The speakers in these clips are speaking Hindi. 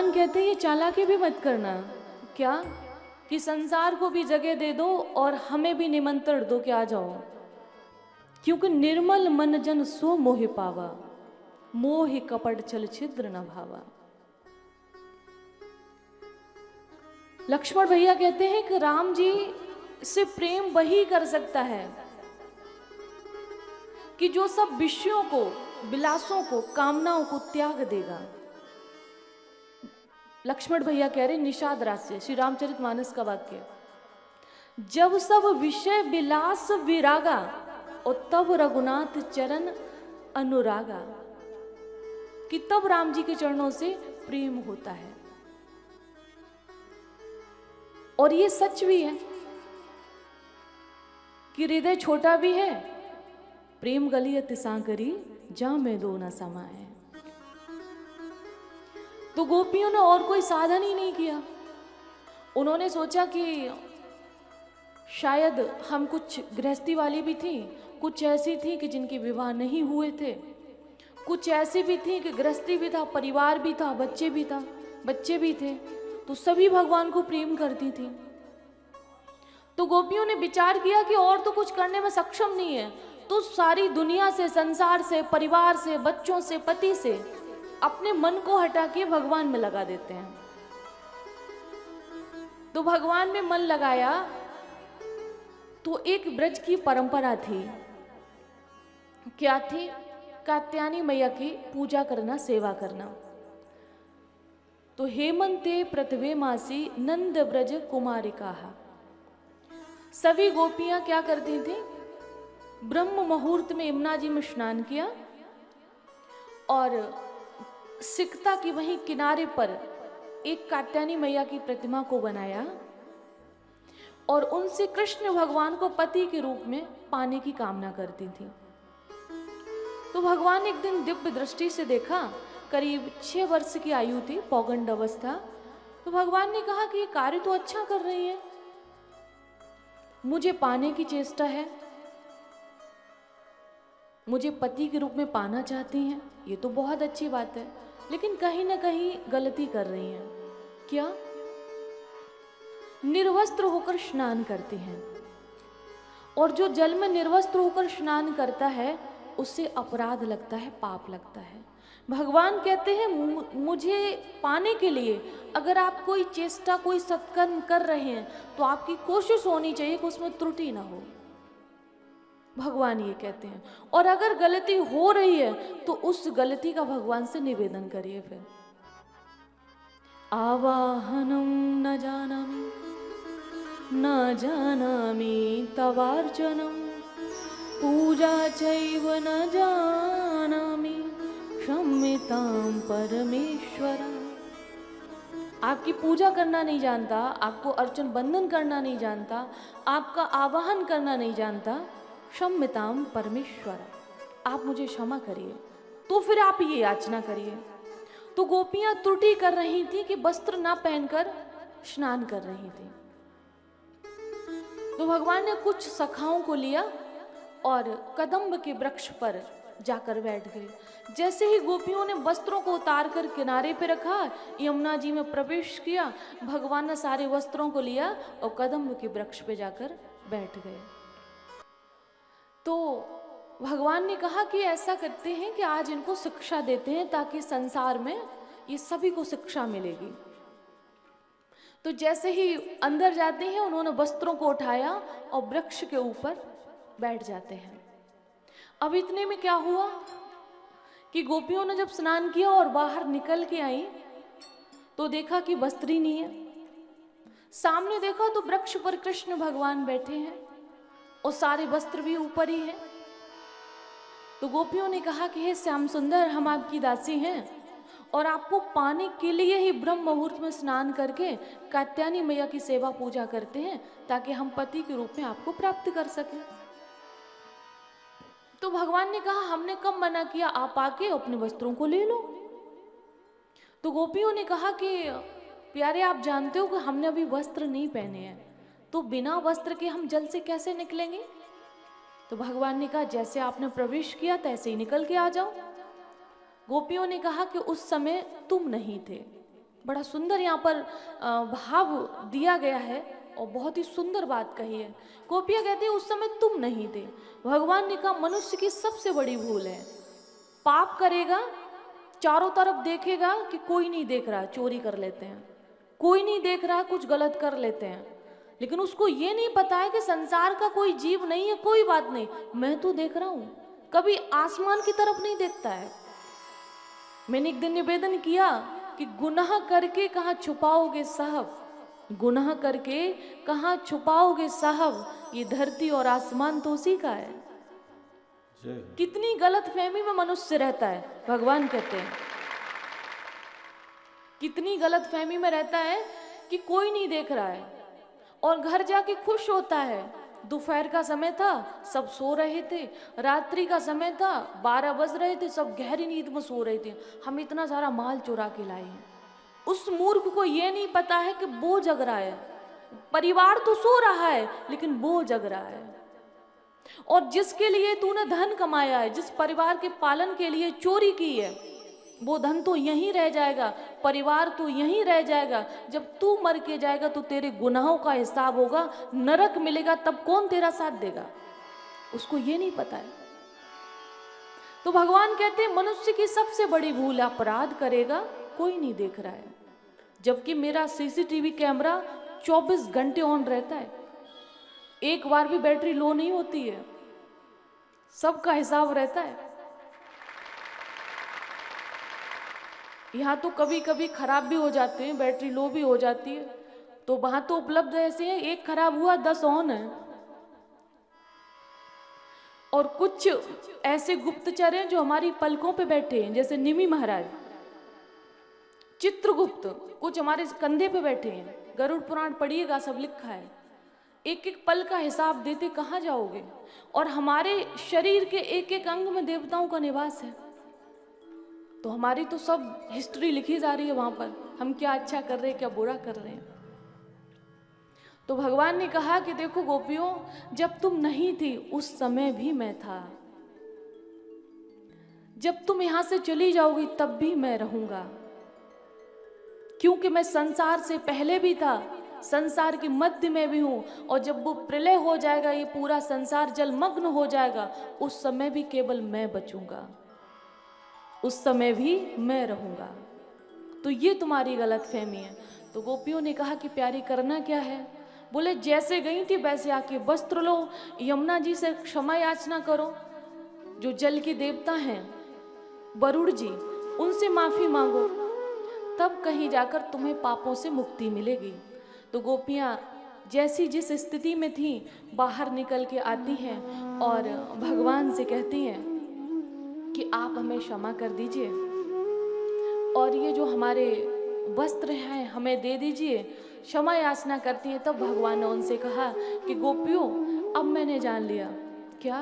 भगवान कहते हैं ये चालाकी भी मत करना। क्या? कि संसार को भी जगह दे दो और हमें भी निमंत्रण दो कि आ जाओ, क्योंकि निर्मल मन जन सो मोहि पावा, मोहि कपट छल छिद्र न भावा। लक्ष्मण भैया कहते हैं कि राम जी से प्रेम वही कर सकता है कि जो सब विषयों को, विलासों को, कामनाओं को त्याग देगा। लक्ष्मण भैया कह रहे निषाद राज से, श्री रामचरितमानस का वाक्य, जब सब विषय विलास विरागा और तब रघुनाथ चरण अनुरागा, कि तब राम जी के चरणों से प्रेम होता है। और ये सच भी है कि हृदय छोटा भी है, प्रेम गली तिसा करी जा में दो न समाए। तो गोपियों ने और कोई साधन ही नहीं किया। उन्होंने सोचा कि शायद हम कुछ गृहस्थी वाली भी थी, कुछ ऐसी थी कि जिनके विवाह नहीं हुए थे, कुछ ऐसी भी थी कि गृहस्थी भी था, परिवार भी था, बच्चे भी थे, तो सभी भगवान को प्रेम करती थी। तो गोपियों ने विचार किया कि और तो कुछ करने में सक्षम नहीं है, तो सारी दुनिया से, संसार से, परिवार से, बच्चों से, पति से अपने मन को हटा के भगवान में लगा देते हैं। तो भगवान में मन लगाया तो एक ब्रज की परंपरा थी। क्या थी? कात्यायनी मैया की पूजा करना, सेवा करना। तो हेमंते प्रतवे मासी नंद ब्रज कुमारिका, सभी गोपियां क्या करती थी? ब्रह्म मुहूर्त में यमुना जी में स्नान किया और सिकता की वहीं किनारे पर एक कात्यायनी मैया की प्रतिमा को बनाया और उनसे कृष्ण भगवान को पति के रूप में पाने की कामना करती थी। तो भगवान ने एक दिन दिव्य दृष्टि से देखा, करीब 6 वर्ष की आयु थी, पौगंड अवस्था। तो भगवान ने कहा कि ये कार्य तो अच्छा कर रही है, मुझे पाने की चेष्टा है, मुझे पति के रूप में पाना चाहती हैं, ये तो बहुत अच्छी बात है, लेकिन कहीं ना कहीं गलती कर रही हैं। क्या? निर्वस्त्र होकर स्नान करती हैं, और जो जल में निर्वस्त्र होकर स्नान करता है उससे अपराध लगता है, पाप लगता है। भगवान कहते हैं मुझे पाने के लिए अगर आप कोई चेष्टा, कोई सत्कर्म कर रहे हैं तो आपकी कोशिश होनी चाहिए कि उसमें त्रुटि ना हो। भगवान ये कहते हैं। और अगर गलती हो रही है तो उस गलती का भगवान से निवेदन करिए। फिर आवाहनम न जानामि न जानामि तवार्चनम पूजा चैव न जानामि क्षम्यतां परमेश्वर। आपकी पूजा करना नहीं जानता, आपको अर्चन बंधन करना नहीं जानता, आपका आवाहन करना नहीं जानता, क्षम्यतां परमेश्वर, आप मुझे क्षमा करिए। तो फिर आप ये याचना करिए। तो गोपियां त्रुटि कर रही थी कि वस्त्र ना पहनकर स्नान कर रही थी। तो भगवान ने कुछ सखाओं को लिया और कदम्ब के वृक्ष पर जाकर बैठ गए। जैसे ही गोपियों ने वस्त्रों को उतार कर किनारे पे रखा, यमुना जी में प्रवेश किया, भगवान ने सारे वस्त्रों को लिया और कदम्ब के वृक्ष पे जाकर बैठ गए। तो भगवान ने कहा कि ऐसा करते हैं कि आज इनको शिक्षा देते हैं ताकि संसार में ये सभी को शिक्षा मिलेगी। तो जैसे ही अंदर जाते हैं उन्होंने वस्त्रों को उठाया और वृक्ष के ऊपर बैठ जाते हैं। अब इतने में क्या हुआ कि गोपियों ने जब स्नान किया और बाहर निकल के आई तो देखा कि वस्त्र ही नहीं है। सामने देखा तो वृक्ष पर कृष्ण भगवान बैठे हैं और सारे वस्त्र भी ऊपर ही हैं। तो गोपियों ने कहा कि हे श्याम सुंदर, हम आपकी दासी हैं और आपको पाने के लिए ही ब्रह्म मुहूर्त में स्नान करके कात्यायनी मैया की सेवा पूजा करते हैं ताकि हम पति के रूप में आपको प्राप्त कर सकें। तो भगवान ने कहा हमने कब मना किया, आप आके अपने वस्त्रों को ले लो। तो गोपियों ने कहा कि प्यारे आप जानते हो कि हमने अभी वस्त्र नहीं पहने हैं, तो बिना वस्त्र के हम जल से कैसे निकलेंगे। तो भगवान ने कहा जैसे आपने प्रवेश किया तैसे ही निकल के आ जाओ। गोपियों ने कहा कि उस समय तुम नहीं थे, बड़ा सुंदर यहाँ पर भाव दिया गया है और बहुत ही सुंदर बात कही है। गोपियाँ कहती है उस समय तुम नहीं थे। भगवान ने कहा मनुष्य की सबसे बड़ी भूल है, पाप करेगा, चारों तरफ देखेगा कि कोई नहीं देख रहा, चोरी कर लेते हैं, कोई नहीं देख रहा, कुछ गलत कर लेते हैं, लेकिन उसको ये नहीं पता है कि संसार का कोई जीव नहीं है, कोई बात नहीं, मैं तो देख रहा हूं। कभी आसमान की तरफ नहीं देखता है। मैंने एक दिन निवेदन किया कि गुनाह करके कहाँ छुपाओगे साहब, गुनाह करके कहाँ छुपाओगे साहब, ये धरती और आसमान तो उसी का है। कितनी गलत फहमी में मनुष्य रहता है, भगवान कहते हैं कितनी गलत फहमी में रहता है कि कोई नहीं देख रहा है और घर जाके खुश होता है। दोपहर का समय था, सब सो रहे थे, रात्रि का समय था, 12 बज रहे थे, सब गहरी नींद में सो रहे थे, हम इतना सारा माल चुरा के लाए हैं। उस मूर्ख को ये नहीं पता है कि वो जग रहा है, परिवार तो सो रहा है लेकिन वो जग रहा है। और जिसके लिए तूने धन कमाया है, जिस परिवार के पालन के लिए चोरी की है, वो धन तो यहीं रह जाएगा, परिवार तो यहीं रह जाएगा। जब तू मर के जाएगा तो तेरे गुनाहों का हिसाब होगा, नरक मिलेगा, तब कौन तेरा साथ देगा, उसको ये नहीं पता है। तो भगवान कहते हैं मनुष्य की सबसे बड़ी भूल, अपराध करेगा, कोई नहीं देख रहा है, जबकि मेरा सीसीटीवी कैमरा 24 घंटे ऑन रहता है, एक बार भी बैटरी लो नहीं होती है, सबका हिसाब रहता है। यहाँ तो कभी कभी खराब भी हो जाते हैं, बैटरी लो भी हो जाती है, तो वहां तो उपलब्ध ऐसे है, एक खराब हुआ 10 ऑन है। और कुछ ऐसे गुप्तचर हैं जो हमारी पलकों पे बैठे हैं, जैसे निमि महाराज, चित्रगुप्त, कुछ हमारे कंधे पे बैठे हैं। गरुड़ पुराण पढ़िएगा, सब लिखा है, एक एक पल का हिसाब देते कहाँ जाओगे। और हमारे शरीर के एक एक अंग में देवताओं का निवास है, तो हमारी तो सब हिस्ट्री लिखी जा रही है वहां पर, हम क्या अच्छा कर रहे हैं, क्या बुरा कर रहे हैं। तो भगवान ने कहा कि देखो गोपियों, जब तुम नहीं थी उस समय भी मैं था, जब तुम यहां से चली जाओगी तब भी मैं रहूंगा, क्योंकि मैं संसार से पहले भी था, संसार के मध्य में भी हूं, और जब वो प्रलय हो जाएगा, ये पूरा संसार जलमग्न हो जाएगा, उस समय भी केवल मैं बचूंगा, उस समय भी मैं रहूंगा। तो ये तुम्हारी गलत फहमी है। तो गोपियों ने कहा कि प्यारी करना क्या है। बोले जैसे गई थी वैसे आके वस्त्र लो, यमुना जी से क्षमा याचना करो, जो जल के देवता हैं वरुण जी, उनसे माफी मांगो, तब कहीं जाकर तुम्हें पापों से मुक्ति मिलेगी। तो गोपियां जैसी जिस स्थिति में थी बाहर निकल के आती हैं और भगवान से कहती हैं कि आप हमें क्षमा कर दीजिए और ये जो हमारे वस्त्र हैं हमें दे दीजिए, क्षमा याचना करती हैं। तब भगवान ने उनसे कहा कि गोपियों, अब मैंने जान लिया क्या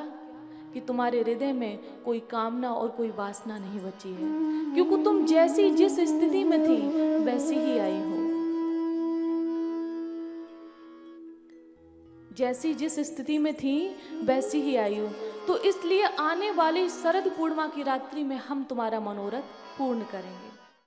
कि तुम्हारे हृदय में कोई कामना और कोई वासना नहीं बची है, क्योंकि तुम जैसी जिस स्थिति में थी वैसी ही आई हो, जैसी जिस स्थिति में थी वैसी ही आई हो। तो इसलिए आने वाली शरद पूर्णिमा की रात्रि में हम तुम्हारा मनोरथ पूर्ण करेंगे।